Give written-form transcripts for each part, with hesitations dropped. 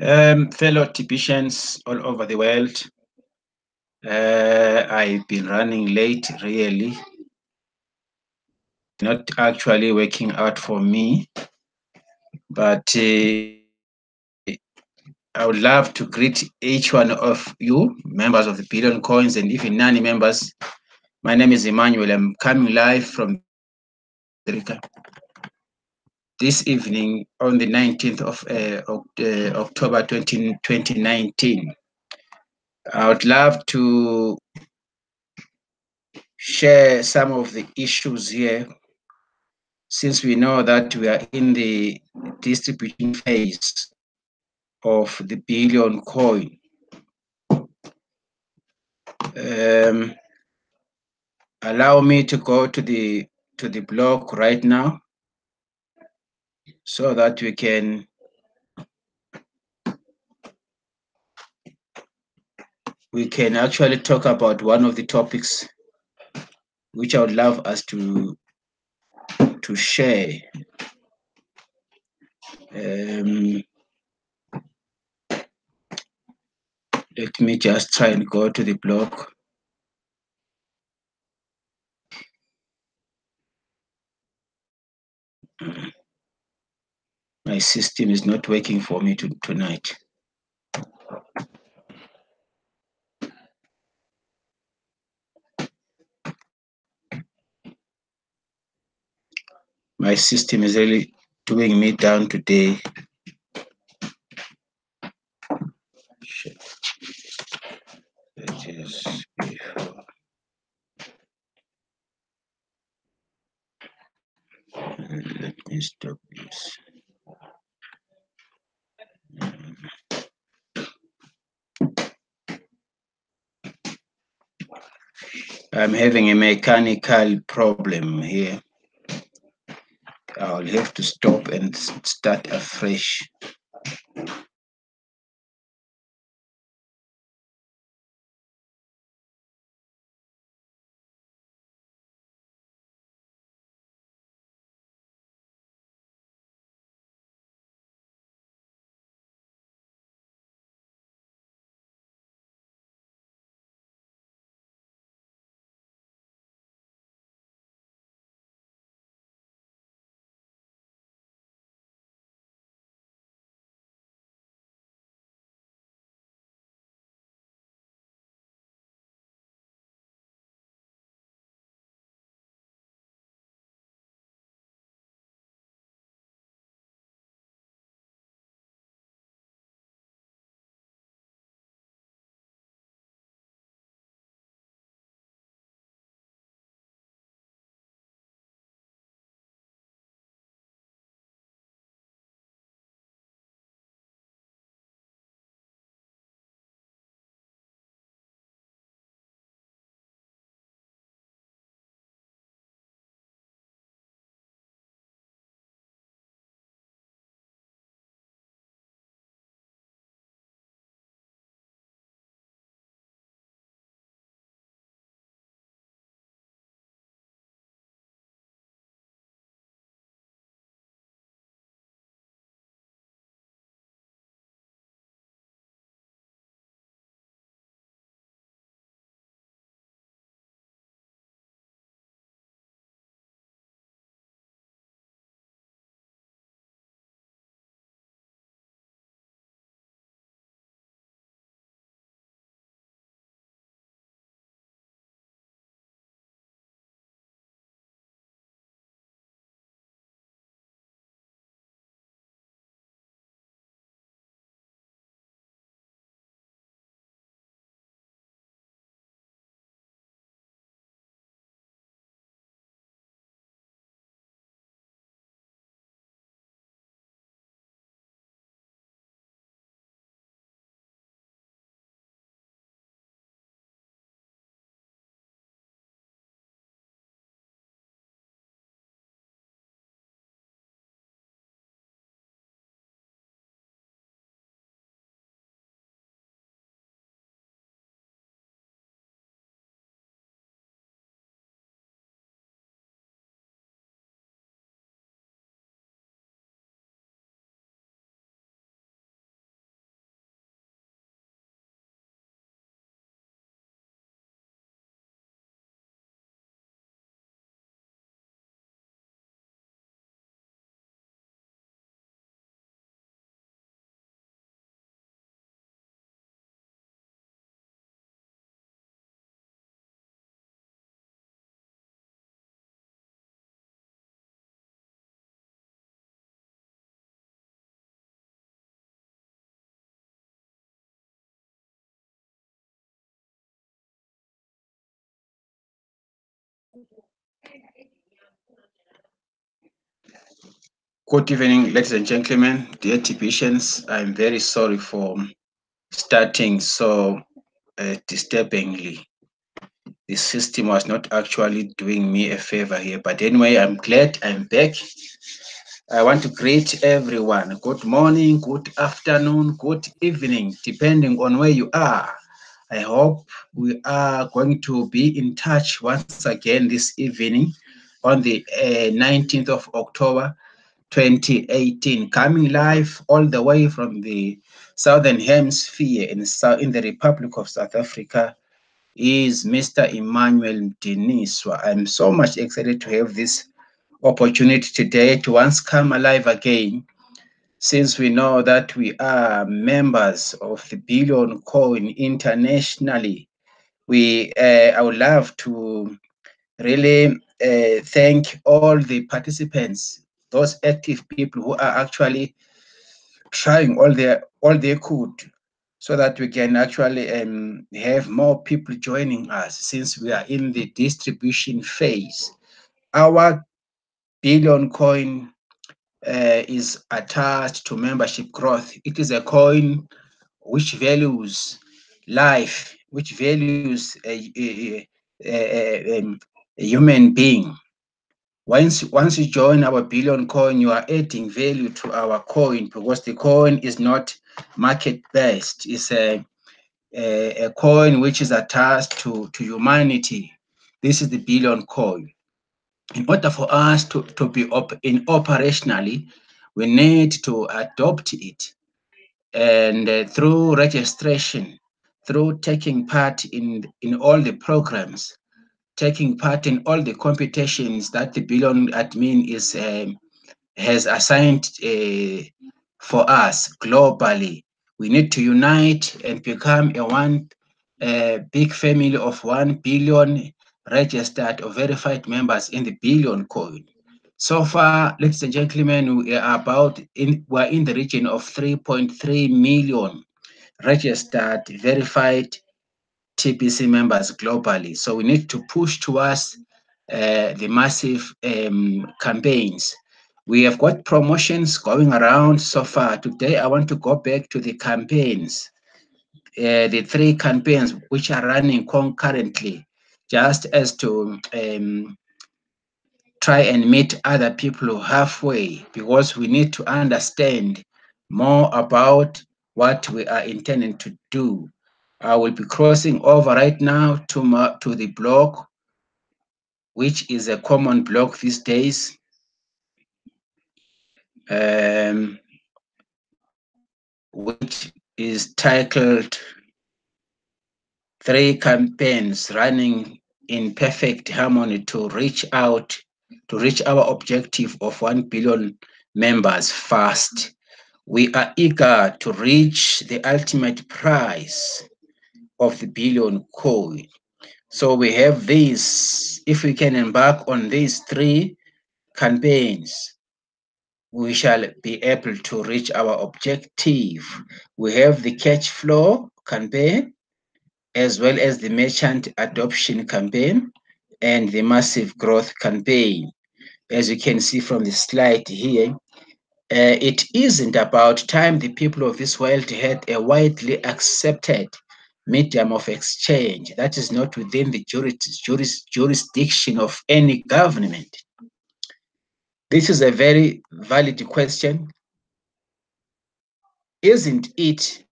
Fellow Tipicians all over the world, I've been running late, really. Not actually working out for me, but I would love to greet each one of you, members of the Billion Coins, and even non-members. My name is Emmanuel. I'm coming live from America this evening on the 19th of October 2019. I would love to share some of the issues here, since we know that we are in the distribution phase of the Billion Coin. Allow me to go to the blog right now so that we can actually talk about one of the topics which I would love us to share. Let me just try and go to the blog. My system is not working for me tonight. My system is really doing me down today. That is before. Let me stop this. I'm having a mechanical problem here. I'll have to stop and start afresh. Good evening, ladies and gentlemen, dear TPians. I'm very sorry for starting so disturbingly. The system was not actually doing me a favor here, but anyway, I'm glad I'm back. I want to greet everyone. Good morning, good afternoon, good evening, depending on where you are. I hope we are going to be in touch once again this evening on the 19th of October 2018, coming live all the way from the Southern Hemisphere in the Republic of South Africa is Mr. Emmanuel Deniswa. I'm so much excited to have this opportunity today to once come alive again, since we know that we are members of the Billion Coin internationally. I would love to really thank all the participants, those active people who are actually trying all they could, so that we can actually have more people joining us, since we are in the distribution phase. Our Billion Coin is attached to membership growth. It is a coin which values life, which values a human being. Once you join our Billion Coin, you are adding value to our coin, because the coin is not market based. It's a coin which is attached to humanity. This is the Billion Coin. In order for us to be operationally, we need to adopt it. And through registration, through taking part in all the programs, taking part in all the competitions that the Billion admin has assigned for us globally, we need to unite and become one big family of 1 billion registered or verified members in the Billion Coin. So far, ladies and gentlemen, we're in the region of 3.3 million registered, verified TPC members globally. So we need to push towards the massive campaigns. We have got promotions going around so far. Today, I want to go back to the campaigns, the 3 campaigns which are running concurrently, just as to try and meet other people halfway, because we need to understand more about what we are intending to do. I will be crossing over right now to the blog, which is a common blog these days. Which is titled 3 campaigns running in perfect harmony to reach our objective of 1 billion members fast. We are eager to reach the ultimate prize of the Billion Coin. So we have this. If we can embark on these 3 campaigns, we shall be able to reach our objective. We have the cash flow campaign, as well as the merchant adoption campaign and the massive growth campaign. As you can see from the slide here, it isn't about time the people of this world had a widely accepted medium of exchange that is not within the jurisdiction of any government. This is a very valid question. Isn't it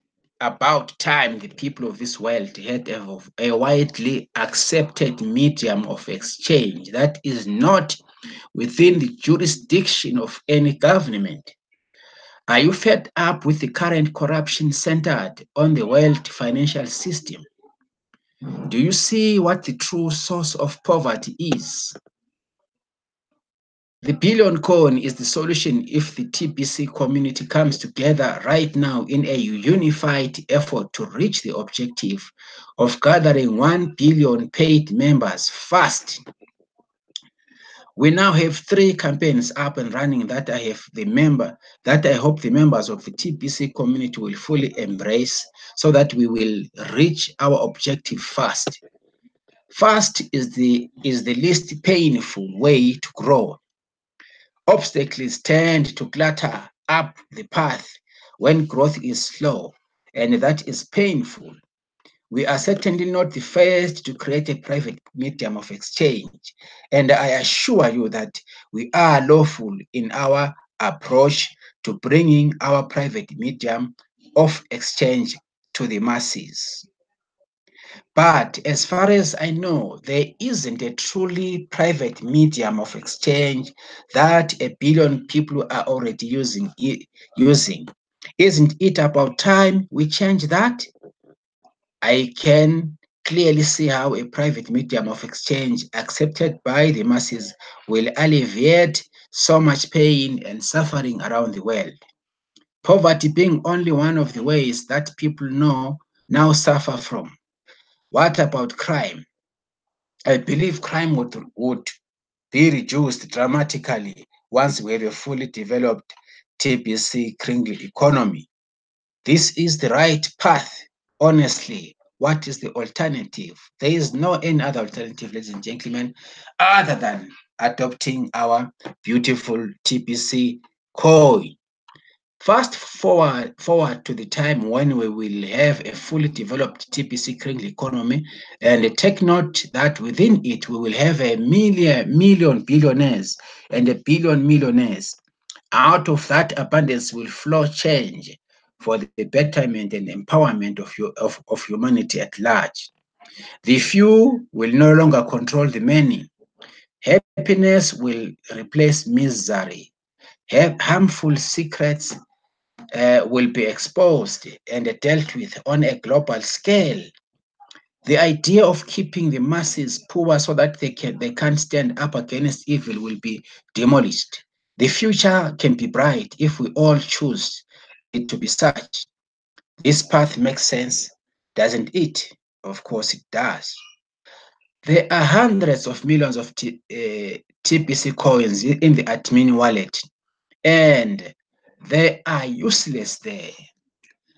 about time the people of this world had a widely accepted medium of exchange that is not within the jurisdiction of any government? Are you fed up with the current corruption centered on the world financial system? Do you see what the true source of poverty is? The Billion Coin is the solution if the TPC community comes together right now in a unified effort to reach the objective of gathering 1 billion paid members fast. We now have 3 campaigns up and running that I hope the members of the TPC community will fully embrace, so that we will reach our objective fast. Fast is the least painful way to grow. Obstacles tend to clutter up the path when growth is slow, and that is painful. We are certainly not the first to create a private medium of exchange, and I assure you that we are lawful in our approach to bringing our private medium of exchange to the masses. But as far as I know, there isn't a truly private medium of exchange that a billion people are already using. Isn't it about time we change that? I can clearly see how a private medium of exchange accepted by the masses will alleviate so much pain and suffering around the world. Poverty being only one of the ways that people know now suffer from. What about crime? I believe crime would be reduced dramatically once we have a fully developed TBC Kringle economy. This is the right path. Honestly, what is the alternative? There is no any other alternative, ladies and gentlemen, other than adopting our beautiful TBC coin. Fast forward to the time when we will have a fully developed TPC Kringle economy, and take note that within it we will have a million billionaires and a billion millionaires. Out of that abundance will flow change for the betterment and empowerment of humanity at large. The few will no longer control the many. Happiness will replace misery. Harmful secrets will be exposed and dealt with on a global scale. The idea of keeping the masses poor so that they can't stand up against evil will be demolished. The future can be bright if we all choose it to be such. This path makes sense, doesn't it? Of course it does. There are hundreds of millions of TPC coins in the admin wallet, and they are useless there.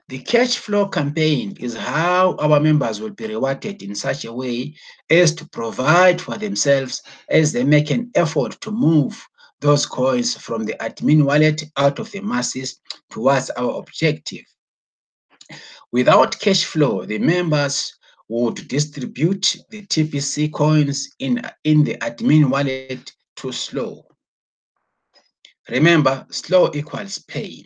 The cash flow campaign is how our members will be rewarded in such a way as to provide for themselves as they make an effort to move those coins from the admin wallet out of the masses towards our objective. Without cash flow, the members would distribute the TPC coins in the admin wallet too slow. Remember, slow equals pain.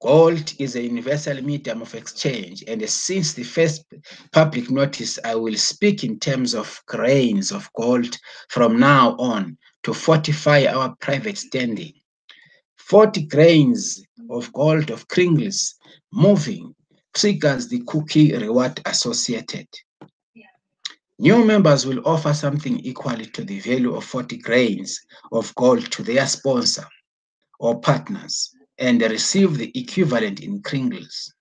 Gold is a universal medium of exchange, and since the first public notice, I will speak in terms of grains of gold from now on to fortify our private standing. 40 grains of gold of Kringles moving triggers the cookie reward associated. New members will offer something equal to the value of 40 grains of gold to their sponsor or partners and receive the equivalent in Kringles.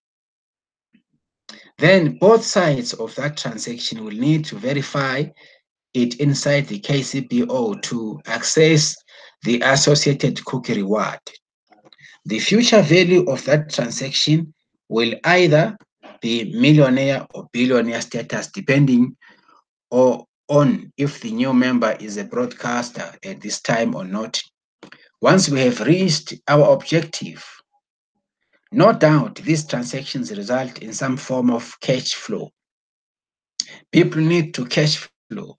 Then both sides of that transaction will need to verify it inside the KCBO to access the associated cookie reward. The future value of that transaction will either be millionaire or billionaire status, depending on if the new member is a broadcaster at this time or not. Once we have reached our objective, no doubt these transactions result in some form of cash flow. People need to cash flow.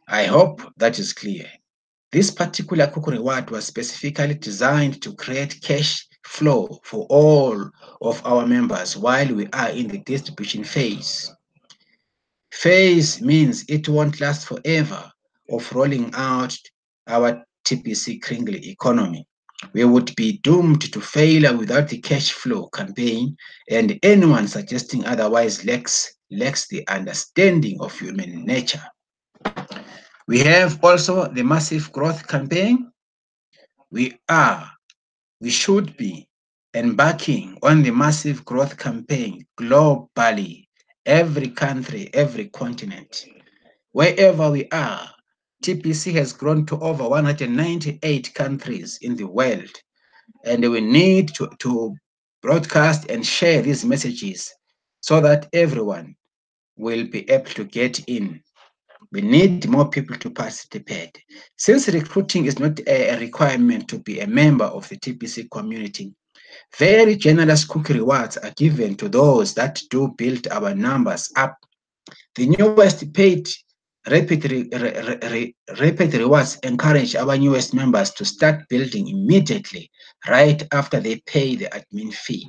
I hope that is clear. This particular cookie reward was specifically designed to create cash flow for all of our members while we are in the distribution phase. Phase means it won't last forever of rolling out our TPC Kringle economy. We would be doomed to failure without the cash flow campaign, and anyone suggesting otherwise lacks the understanding of human nature. We have also the massive growth campaign. We should be embarking on the massive growth campaign globally, every country, every continent. Wherever we are, TPC has grown to over 198 countries in the world, and we need to broadcast and share these messages so that everyone will be able to get in. We need more people to participate. Since recruiting is not a requirement to be a member of the TPC community, very generous cookie rewards are given to those that do build our numbers up. The newest paid rapid rewards encourage our newest members to start building immediately, right after they pay the admin fee.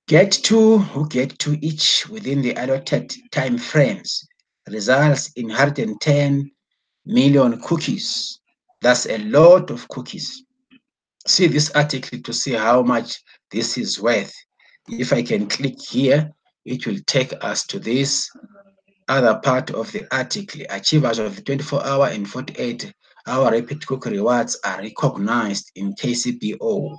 Get two who get two each within the allotted time frames results in 110 million cookies. That's a lot of cookies. See this article to see how much this is worth. If I can click here, it will take us to this other part of the article. Achievers of the 24-hour and 48-hour rapid cookie rewards are recognized in KCBO.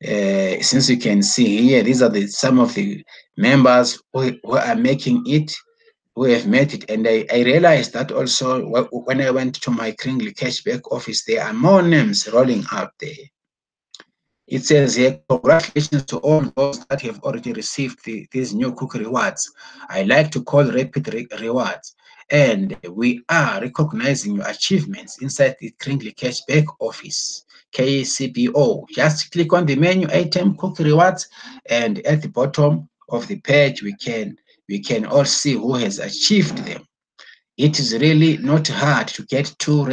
Since you can see here, these are some of the members who are making it, who have made it. And I realized that also when I went to my Kringley Cashback office, there are more names rolling out there. It says here, congratulations to all those that have already received these new cookie rewards. I like to call rapid rewards. And we are recognizing your achievements inside the Kringley Cashback office, KCBO. Just click on the menu item cookie rewards, and at the bottom of the page, we can all see who has achieved them. It is really not hard to get two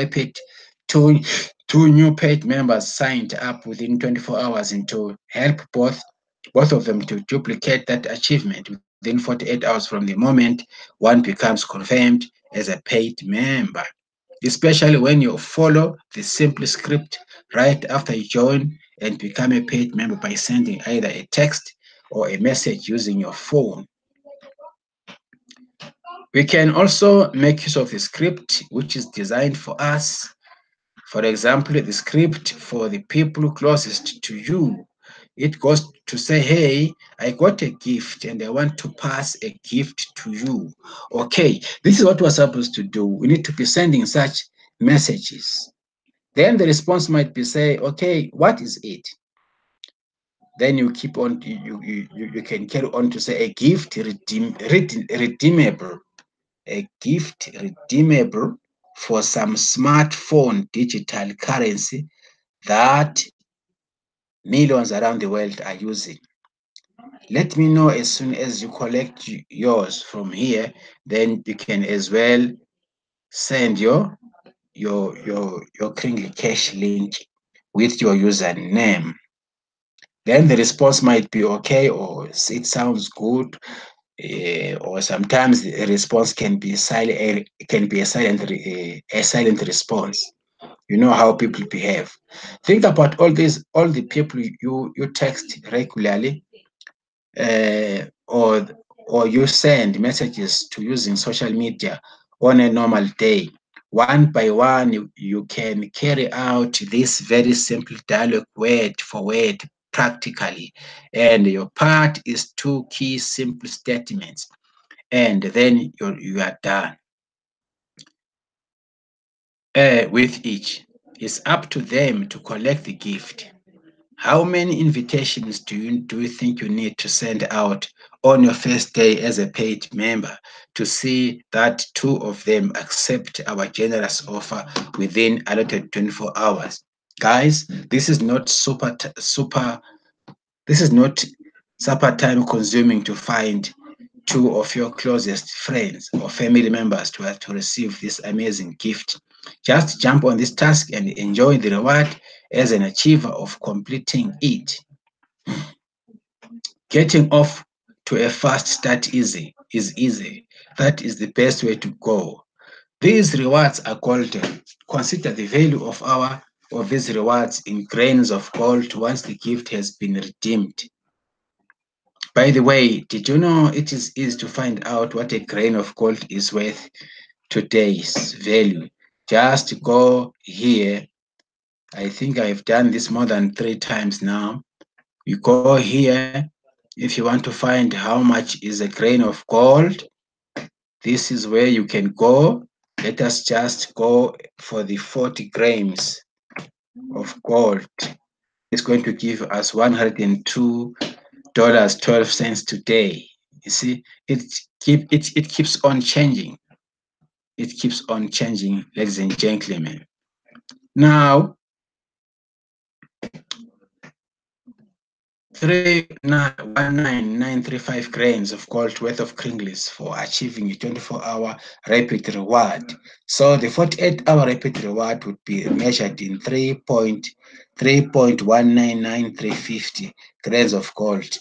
new paid members signed up within 24 hours and to help both of them to duplicate that achievement within 48 hours from the moment one becomes confirmed as a paid member. Especially when you follow the simple script right after you join and become a paid member by sending either a text or a message using your phone. We can also make use of the script which is designed for us. For example, the script for the people closest to you. It goes to say, hey, I got a gift and I want to pass a gift to you. Okay, this is what we're supposed to do. We need to be sending such messages. Then the response might be say, okay, what is it? Then you keep on, you can carry on to say a gift redeemable. A gift redeemable for some smartphone digital currency that millions around the world are using. Let me know as soon as you collect yours from here, then you can as well send your Kringley Cash link with your username. Then the response might be okay, or it sounds good, or sometimes the response can be silent. Can be a silent response. You know how people behave. Think about all the people you text regularly, or you send messages to using social media on a normal day. One by one, you can carry out this very simple dialogue word for word practically. And your part is two key simple statements. And then you are done with each. It's up to them to collect the gift. How many invitations do you think you need to send out on your first day as a paid member to see that two of them accept our generous offer within allotted 24 hours? Guys, this is not super time consuming to find two of your closest friends or family members to receive this amazing gift. Just jump on this task and enjoy the reward as an achiever of completing it. Getting off to a fast start is easy. That is the best way to go. These rewards are golden. Consider the value of these rewards in grains of gold once the gift has been redeemed. By the way, did you know it is easy to find out what a grain of gold is worth today's value? Just go here. I think I've done this more than 3 times now. You go here. If you want to find how much is a grain of gold, this is where you can go. Let us just go for the 40 grams of gold. It's going to give us $102.12 today. You see, it keeps on changing. it keeps on changing, ladies and gentlemen. Now, 19935 grains of gold worth of Kringles for achieving a 24-hour rapid reward. So the 48-hour rapid reward would be measured in 3.199350 grains of gold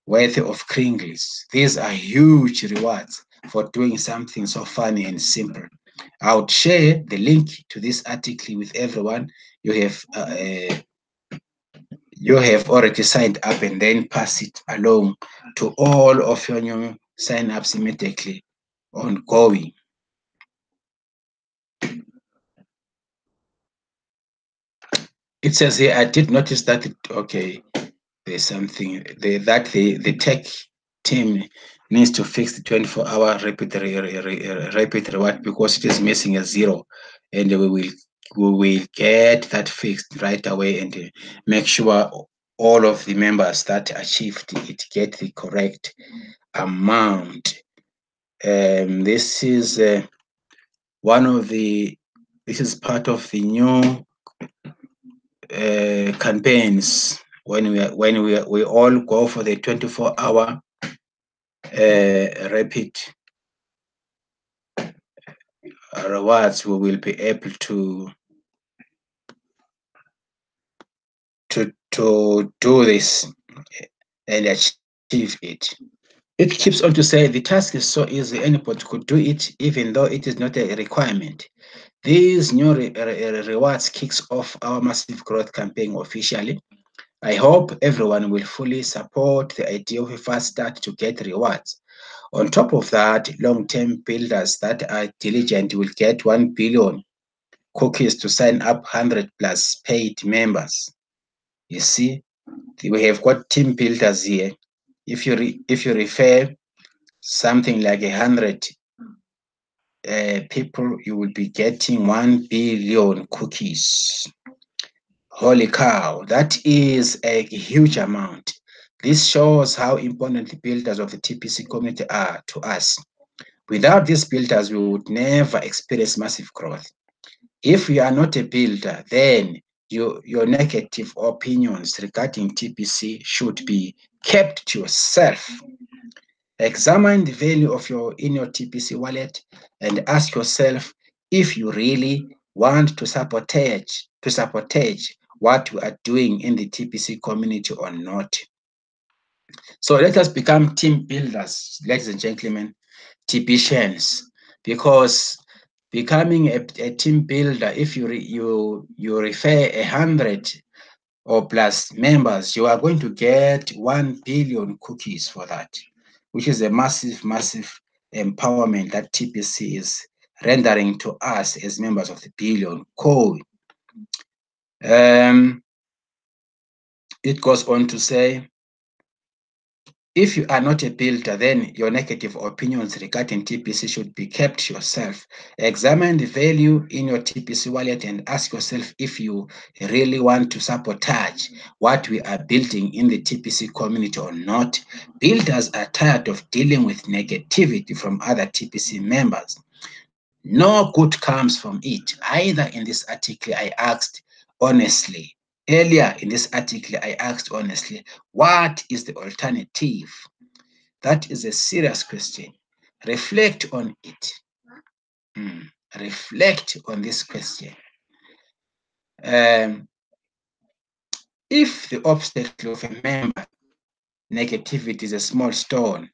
worth of Kringles. These are huge rewards for doing something so funny and simple. I would share the link to this article with everyone. You have already signed up, and then pass it along to all of your new sign-ups immediately ongoing. It says here, I did notice that, there's something that the tech team needs to fix the 24-hour rapid reward because it is missing a zero, and we will get that fixed right away and make sure all of the members that achieved it get the correct amount. This is this is part of the new campaigns when we all go for the 24-hour rapid rewards. We will be able to do this and achieve it. It keeps on to say the task is so easy, anybody could do it, even though it is not a requirement. These new rewards kicks off our massive growth campaign officially. I hope everyone will fully support the idea of a fast start to get rewards. On top of that, long-term builders that are diligent will get 1 billion cookies to sign up 100 plus paid members. You see, we have got team builders here. If you refer something like 100 people, you will be getting 1 billion cookies. Holy cow, that is a huge amount. This shows how important the builders of the TPC community are to us. Without these builders, we would never experience massive growth. If you are not a builder, then your negative opinions regarding TPC should be kept to yourself. Examine the value of in your TPC wallet and ask yourself if you really want to sabotage what we are doing in the TPC community or not. So let us become team builders, ladies and gentlemen, TPCians, because becoming a team builder, if you refer 100 or plus members, you are going to get 1 billion cookies for that, which is a massive empowerment that TPC is rendering to us as members of the Billion Code. It goes on to say, if you are not a builder, then your negative opinions regarding TPC should be kept to yourself. Examine the value in your TPC wallet and ask yourself if you really want to sabotage what we are building in the TPC community or not. Builders are tired of dealing with negativity from other TPC members. No good comes from it. Either in this article, I asked honestly. Earlier in this article, I asked honestly, what is the alternative? That is a serious question. Reflect on it. Reflect on this question. If the obstacle of a member negativity is a small stone,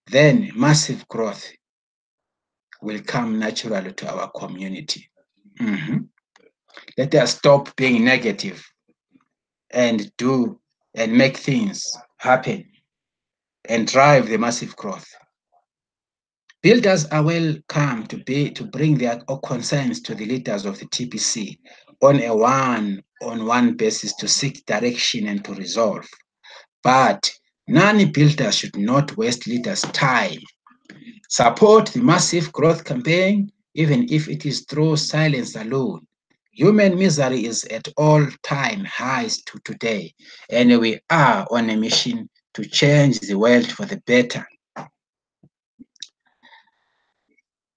then massive growth will come naturally to our community. Let us stop being negative and do and make things happen and drive the massive growth. Builders are welcome to bring their concerns to the leaders of the TPC on a one-on-one basis to seek direction and to resolve. But non-builders should not waste leaders' time. Support the massive growth campaign, even if it is through silence alone. Human misery is at all-time highs to today, and we are on a mission to change the world for the better.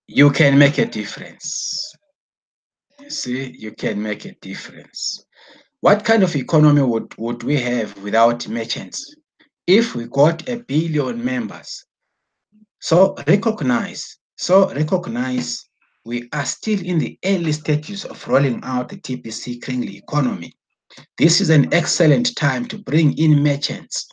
you can make a difference. You see, you can make a difference. What kind of economy would we have without merchants? If we got 1 billion members, recognize we are still in the early stages of rolling out the TPC Kringly economy. This is an excellent time to bring in merchants,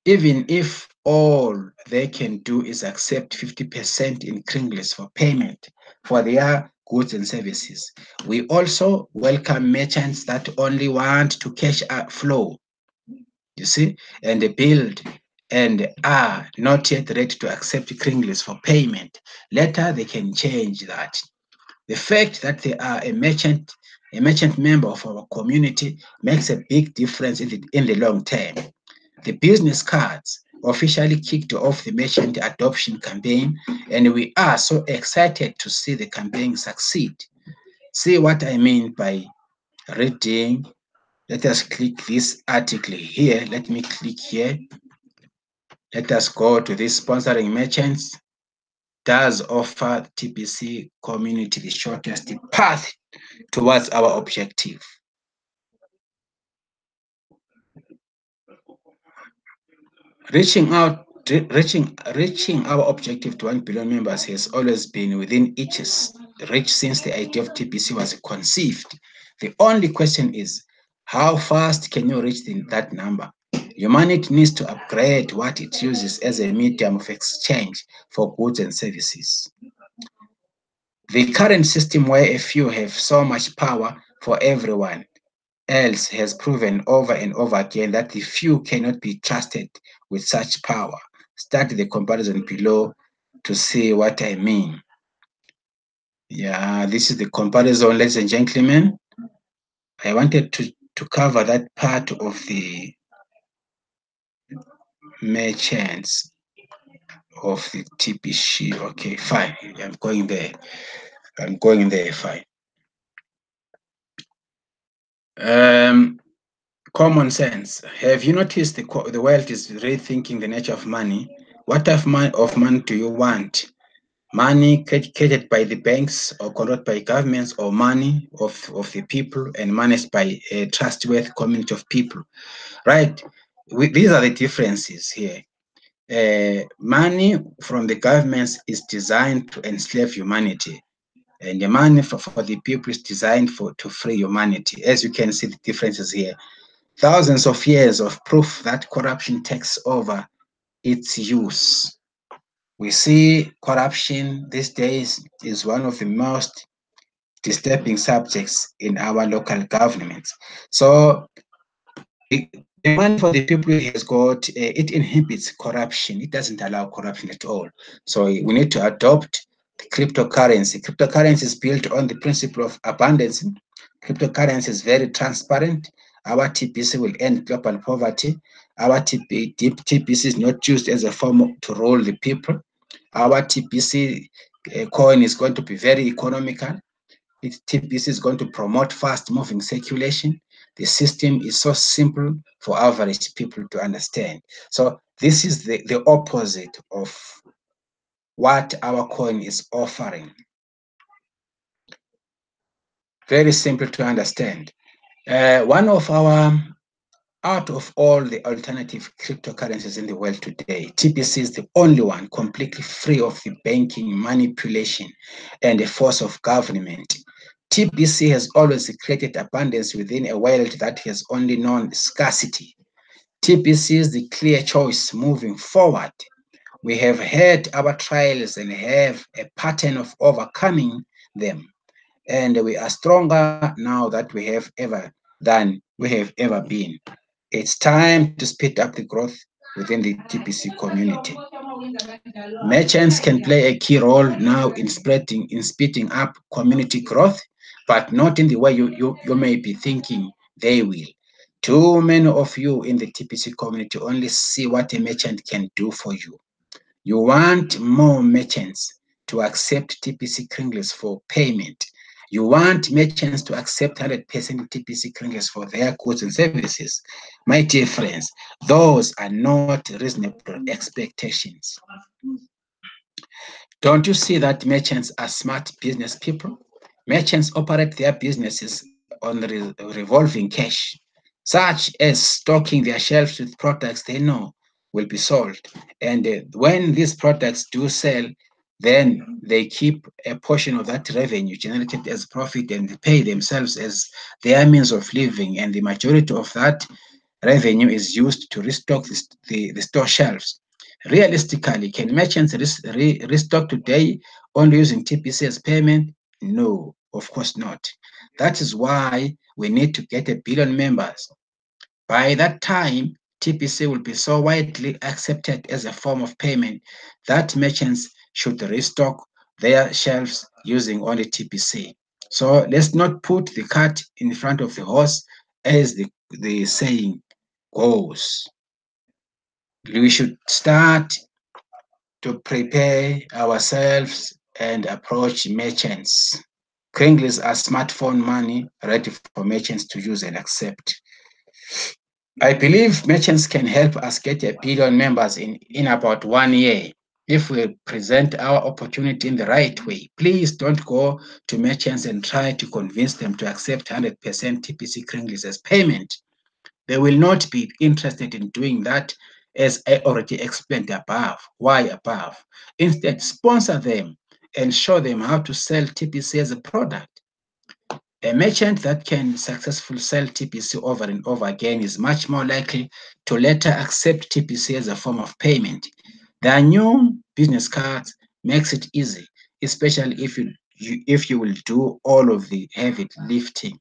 even if all they can do is accept 50% in Kringlys for payment for their goods and services. We also welcome merchants that only want to cash flow, you see, and build and are not yet ready to accept Kringlys for payment. Later, they can change that. The fact that they are a merchant member of our community makes a big difference in the long term. The business cards officially kicked off the merchant adoption campaign, and we are so excited to see the campaign succeed. See what I mean by reading. Let us click this article here. Let me click here. Let us go to this sponsoring merchants. Does offer TPC community the shortest path towards our objective. Reaching our objective to 1 billion members has always been within reach since the idea of TPC was conceived. The only question is, how fast can you reach that number? Humanity needs to upgrade what it uses as a medium of exchange for goods and services. The current system where a few have so much power for everyone else has proven over and over again that the few cannot be trusted with such power. Start the comparison below to see what I mean. Yeah, this is the comparison, ladies and gentlemen. I wanted to cover that part of the merchants of the TPC. Okay, fine. I'm going there. Fine. Common sense. Have you noticed the world is rethinking the nature of money? What type of money do you want? Money created by the banks or controlled by governments, or money of the people and managed by a trustworthy community of people, right? These are the differences here. Money from the governments is designed to enslave humanity, and the money for the people is designed to free humanity. As you can see the differences here. Thousands of years of proof that corruption takes over its use. We see corruption these days is one of the most disturbing subjects in our local governments. So the money for the people has got, it inhibits corruption. It doesn't allow corruption at all. So we need to adopt the cryptocurrency. Cryptocurrency is built on the principle of abundance. Cryptocurrency is very transparent. Our TPC will end global poverty. Our TPC is not used as a form to rule the people. Our TPC coin is going to be very economical. TPC is going to promote fast-moving circulation. The system is so simple for average people to understand. So this is the opposite of what our coin is offering. Very simple to understand. Out of all the alternative cryptocurrencies in the world today, TPC is the only one completely free of the banking manipulation and the force of government. TPC has always created abundance within a world that has only known scarcity. TPC is the clear choice moving forward. We have had our trials and have a pattern of overcoming them. And we are stronger now than we have ever been. It's time to speed up the growth within the TPC community. Merchants can play a key role now in speeding up community growth, but not in the way you may be thinking they will. Too many of you in the TPC community only see what a merchant can do for you. You want more merchants to accept TPC Kringlys for payment. You want merchants to accept 100% TPC Kringlys for their goods and services. My dear friends, those are not reasonable expectations. Don't you see that merchants are smart business people? Merchants operate their businesses on revolving cash, such as stocking their shelves with products they know will be sold. And when these products do sell, then they keep a portion of that revenue generated as profit and pay themselves as their means of living. And the majority of that revenue is used to restock the store shelves. Realistically, can merchants restock today only using TPC as payment? No, of course not. That is why we need to get 1 billion members. By that time, TPC will be so widely accepted as a form of payment that merchants should restock their shelves using only TPC. So let's not put the cart in front of the horse, as the saying goals. We should start to prepare ourselves and approach merchants. Kringlies are smartphone money ready for merchants to use and accept. I believe merchants can help us get 1 billion members in about 1 year if we present our opportunity in the right way. Please don't go to merchants and try to convince them to accept 100% TPC Kringlies as payment. They will not be interested in doing that, as I already explained above. Why above? Instead, sponsor them and show them how to sell TPC as a product. A merchant that can successfully sell TPC over and over again is much more likely to later accept TPC as a form of payment. Their new business cards makes it easy, especially if you will do all of the heavy lifting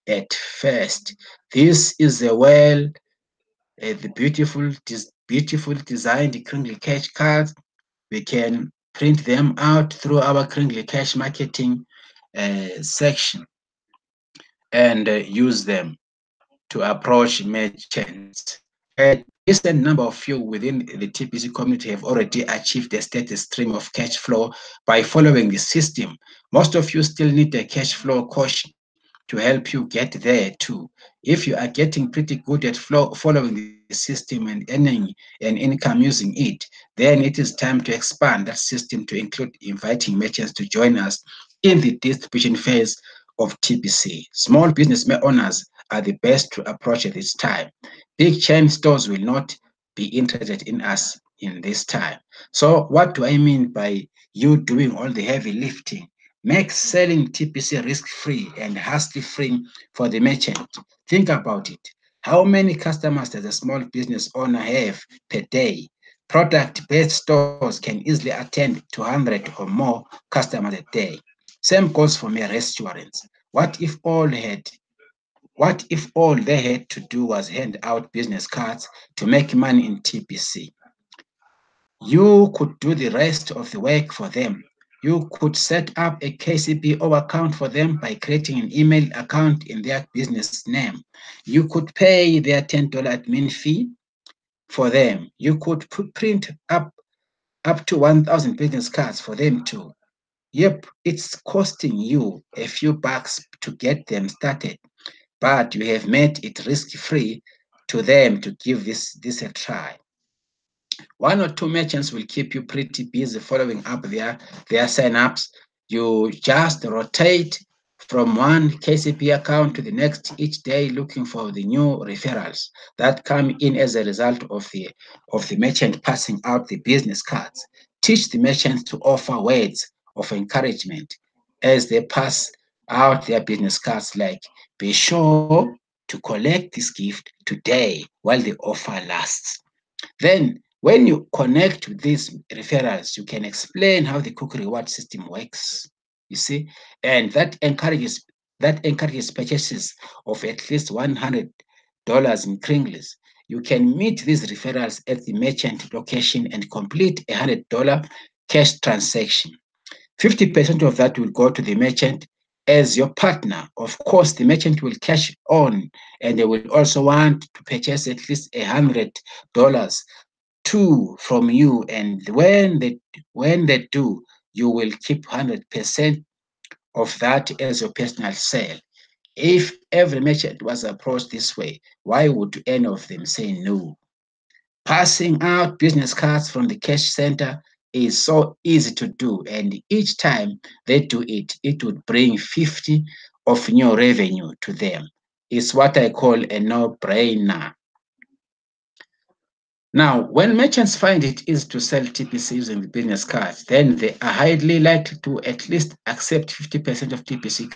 at first. This is a the beautiful designed Kringle Cash cards. We can print them out through our Kringle Cash marketing section and use them to approach merchants. A decent number of you within the TPC community have already achieved a steady stream of cash flow by following the system. Most of you still need a cash flow coach to help you get there too. If you are getting pretty good at following the system and earning an income using it, then it is time to expand that system to include inviting merchants to join us in the distribution phase of TPC. Small business owners are the best to approach at this time. Big chain stores will not be interested in us in this time. So what do I mean by you doing all the heavy lifting? Make selling TPC risk-free and hassle-free for the merchant. Think about it. How many customers does a small business owner have per day? Product-based stores can easily attend to 100 or more customers a day. Same goes for mere restaurants. What if all they had to do was hand out business cards to make money in TPC? You could do the rest of the work for them. You could set up a KCBO account for them by creating an email account in their business name. You could pay their $10 admin fee for them. You could print up to 1,000 business cards for them too. Yep, it's costing you a few bucks to get them started, but you have made it risk-free to them to give this a try. 1 or 2 merchants will keep you pretty busy following up their sign-ups. You just rotate from one KCP account to the next each day looking for the new referrals that come in as a result of the merchant passing out the business cards. Teach the merchants to offer words of encouragement as they pass out their business cards, like, be sure to collect this gift today while the offer lasts. Then, when you connect with these referrals, you can explain how the Cook reward system works. You see, and that encourages purchases of at least $100 in Kringlies. You can meet these referrals at the merchant location and complete a $100 cash transaction. 50% of that will go to the merchant as your partner. Of course, the merchant will cash on, and they will also want to purchase at least $100 too from you. And when they do, you will keep 100% of that as your personal sale. If every merchant was approached this way, why would any of them say no? Passing out business cards from the cash center is so easy to do, and each time they do it, it would bring 50 of new revenue to them. It's what I call a no-brainer. Now, when merchants find it easy to sell TPC using the business cards, then they are highly likely to at least accept 50% of TPC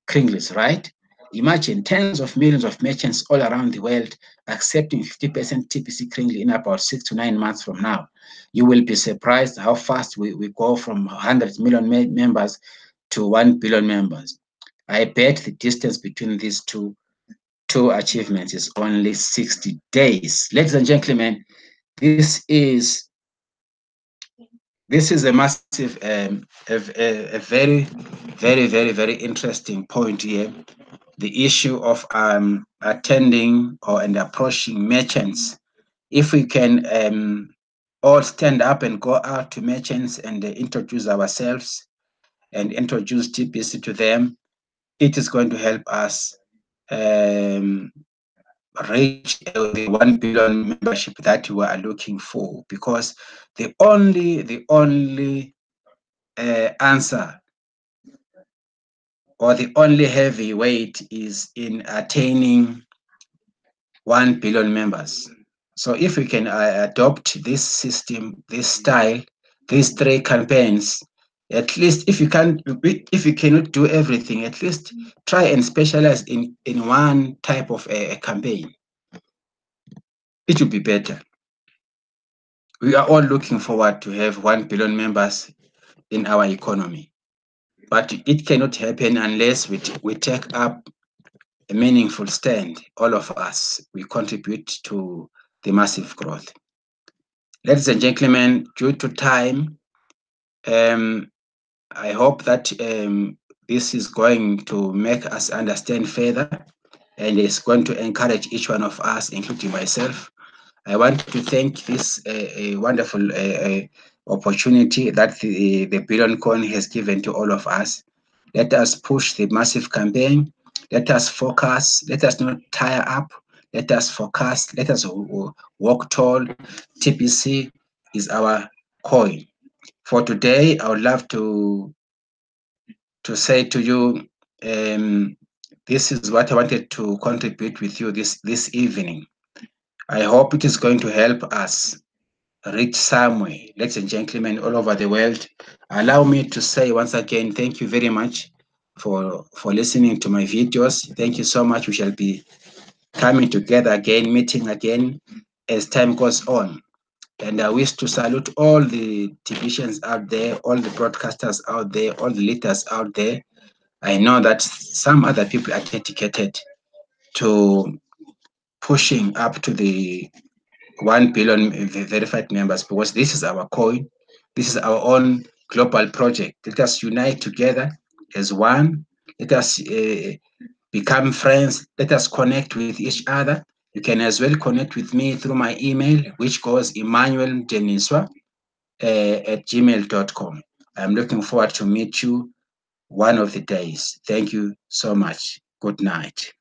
kringlies, right? Imagine tens of millions of merchants all around the world accepting 50% TPC kringly in about 6 to 9 months from now. You will be surprised how fast we go from 100 million members to 1 billion members. I bet the distance between these two achievements is only 60 days. Ladies and gentlemen, this is a massive, a very, very, very, very interesting point here. The issue of attending and approaching merchants. If we can all stand up and go out to merchants and introduce ourselves and introduce TPC to them, it is going to help us reach the 1 billion membership that we are looking for, because the only answer, or the only heavy weight, is in attaining 1 billion members. So if we can adopt this system, this style, these 3 campaigns, at least if you cannot do everything, at least try and specialize in one type of a campaign. It will be better. We are all looking forward to have 1 billion members in our economy, but it cannot happen unless we take up a meaningful stand. All of us, we contribute to the massive growth. Ladies and gentlemen, due to time, I hope that this is going to make us understand further, and is going to encourage each one of us, including myself. I want to thank this wonderful opportunity that the Billion Coin has given to all of us. Let us push the massive campaign. Let us focus. Let us not tire up. Let us focus. Let us walk tall. TPC is our coin. For today, I would love to say to you, this is what I wanted to contribute with you this evening. I hope it is going to help us reach somewhere. Ladies and gentlemen all over the world, allow me to say once again, thank you very much for listening to my videos. Thank you so much. We shall be coming together again, meeting again as time goes on. And I wish to salute all the divisions out there, all the broadcasters out there, all the leaders out there. I know that some other people are dedicated to pushing up to the 1 billion verified members, because this is our coin. This is our own global project. Let us unite together as one. Let us become friends. Let us connect with each other. You can as well connect with me through my email, which goes emmanueldeniswa@gmail.com. I'm looking forward to meet you one of the days. Thank you so much. Good night.